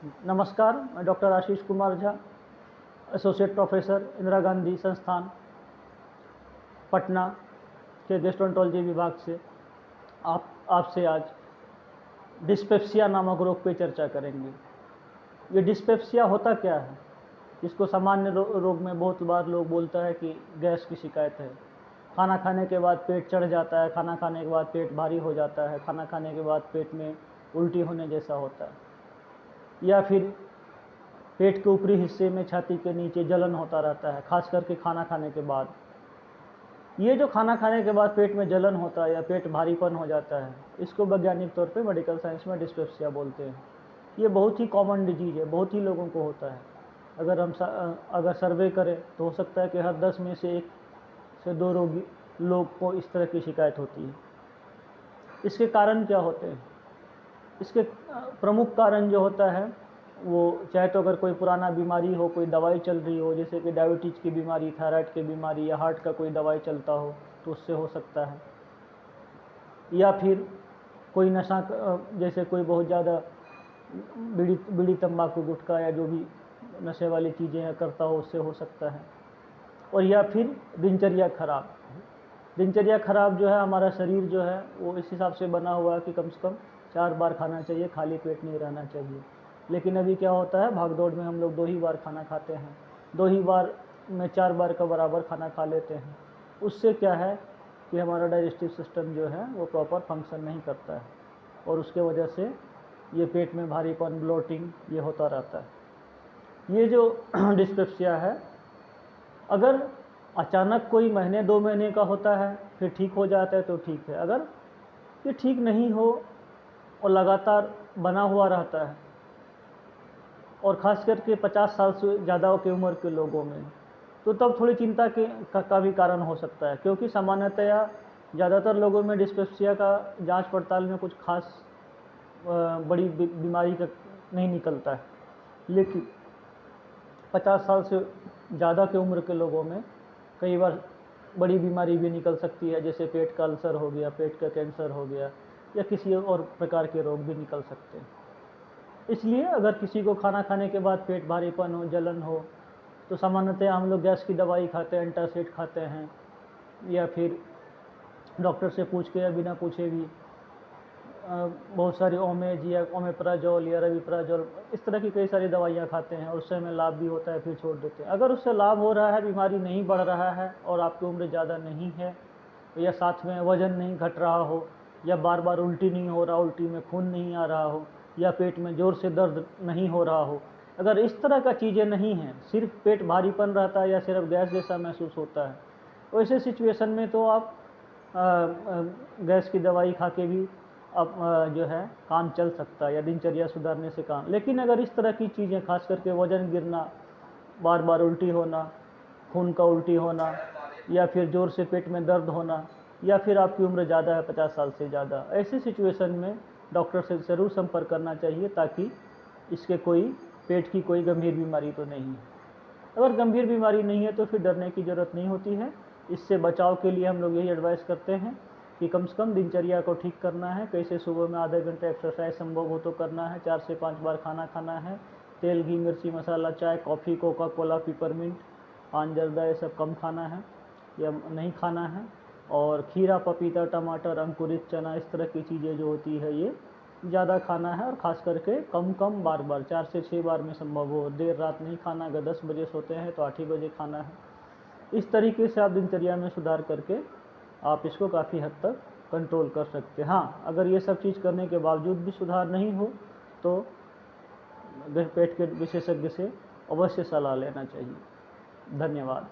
नमस्कार, मैं doctor Ashish Kumar Jha, associate professor, Indira Gandhi संस्थान, पटना के गैस्ट्रोएंटरोलॉजी विभाग से आपसे आज डिस्पेप्सिया नामक रोग पे चर्चा करेंगे। ये डिस्पेप्सिया होता क्या है? इसको सामान्य रोग में बहुत बार लोग बोलता है कि गैस की शिकायत है। खाना खाने के बाद पेट चढ़ जाता है, खाना खाने के बाद पेट भारी हो जाता है, खाना खाने के बाद पेट में उल्टी होने जैसा होता है, या फिर पेट के ऊपरी हिस्से में छाती के नीचे जलन होता रहता है, खास करके खाना खाने के बाद। ये जो खाना खाने के बाद पेट में जलन होता है या पेट भारीपन हो जाता है, इसको वैज्ञानिक तौर पे मेडिकल साइंस में डिस्पेप्सिया बोलते हैं। ये बहुत ही कॉमन डिजीज है, बहुत ही लोगों को होता है। अगर सर्वे करें तो हो सकता है कि हर 10 में से 1 से 2 लोग को इस तरह की शिकायत होती है। इसके कारण क्या होते हैं? इसके प्रमुख कारण जो होता है वो चाहे तो अगर कोई पुराना बीमारी हो, कोई दवाई चल रही हो, जैसे कि डायबिटीज़ की बीमारी, थायराइड की बीमारी या हार्ट का कोई दवाई चलता हो तो उससे हो सकता है, या फिर कोई नशा, जैसे कोई बहुत ज़्यादा बीड़ी तंबाकू गुटखा या जो भी नशे वाली चीज़ें करता हो उससे हो सकता है। और या फिर दिनचर्या खराब जो है, हमारा शरीर जो है वो इस हिसाब से बना हुआ है कि कम से कम 4 बार खाना चाहिए, खाली पेट नहीं रहना चाहिए। लेकिन अभी क्या होता है, भागदौड़ में हम लोग 2 ही बार खाना खाते हैं, 2 ही बार में 4 बार का बराबर खाना खा लेते हैं। उससे क्या है कि हमारा डाइजेस्टिव सिस्टम जो है वो प्रॉपर फंक्शन नहीं करता है और उसके वजह से ये पेट में भारीपन, ब्लोटिंग ये होता रहता है। ये जो डिस्पेप्सिया है, अगर अचानक कोई महीने 2 महीने का होता है फिर ठीक हो जाता है तो ठीक है। अगर ये ठीक नहीं हो और लगातार बना हुआ रहता है, और ख़ास करके 50 साल से ज़्यादा की उम्र के लोगों में, तो तब थोड़ी चिंता का भी कारण हो सकता है, क्योंकि सामान्यतया ज़्यादातर लोगों में डिस्पेप्सिया का जांच पड़ताल में कुछ खास बड़ी बीमारी का नहीं निकलता है। लेकिन 50 साल से ज़्यादा की उम्र के लोगों में कई बार बड़ी बीमारी भी निकल सकती है, जैसे पेट का अल्सर हो गया, पेट का कैंसर हो गया, या किसी और प्रकार के रोग भी निकल सकते हैं। इसलिए अगर किसी को खाना खाने के बाद पेट भारीपन हो, जलन हो, तो सामान्यतः हम लोग गैस की दवाई खाते हैं, एंटासिड खाते हैं, या फिर डॉक्टर से पूछ के या बिना पूछे भी बहुत सारी ओमेज या ओमेप्राजोल या रविप्राजोल, इस तरह की कई सारी दवाइयाँ खाते हैं और उससे हमें लाभ भी होता है, फिर छोड़ देते हैं। अगर उससे लाभ हो रहा है, बीमारी नहीं बढ़ रहा है और आपकी उम्र ज़्यादा नहीं है, या साथ में वज़न नहीं घट रहा हो, या बार बार उल्टी नहीं हो रहा, उल्टी में खून नहीं आ रहा हो, या पेट में ज़ोर से दर्द नहीं हो रहा हो, अगर इस तरह का चीज़ें नहीं हैं, सिर्फ पेट भारीपन रहता है या सिर्फ गैस जैसा महसूस होता है, तो ऐसे सिचुएशन में तो आप गैस की दवाई खा के भी अब जो है काम चल सकता है, या दिनचर्या सुधारने से काम। लेकिन अगर इस तरह की चीज़ें, खास करके वज़न गिरना, बार बार उल्टी होना, खून का उल्टी होना, या फिर ज़ोर से पेट में दर्द होना, या फिर आपकी उम्र ज़्यादा है 50 साल से ज़्यादा, ऐसी सिचुएशन में डॉक्टर से ज़रूर संपर्क करना चाहिए, ताकि इसके पेट की कोई गंभीर बीमारी तो नहीं है। अगर गंभीर बीमारी नहीं है तो फिर डरने की ज़रूरत नहीं होती है। इससे बचाव के लिए हम लोग यही एडवाइस करते हैं कि कम से कम दिनचर्या को ठीक करना है। कैसे सुबह में आधे घंटे एक्सरसाइज संभव हो तो करना है, 4 से 5 बार खाना खाना है, तेल, घी, मिर्ची, मसाला, चाय, कॉफ़ी, कोका कोला, पिपरमिंट, पान, जर्दा, ये सब कम खाना है या नहीं खाना है। और खीरा, पपीता, टमाटर, अंकुरित चना, इस तरह की चीज़ें जो होती है ये ज़्यादा खाना है, और ख़ास करके कम बार 4 से 6 बार में संभव हो। देर रात नहीं खाना, अगर 10 बजे सोते हैं तो 8 ही बजे खाना है। इस तरीके से आप दिनचर्या में सुधार करके आप इसको काफ़ी हद तक कंट्रोल कर सकते हैं। हाँ, अगर ये सब चीज़ करने के बावजूद भी सुधार नहीं हो तो पेट के विशेषज्ञ से अवश्य सलाह लेना चाहिए। धन्यवाद।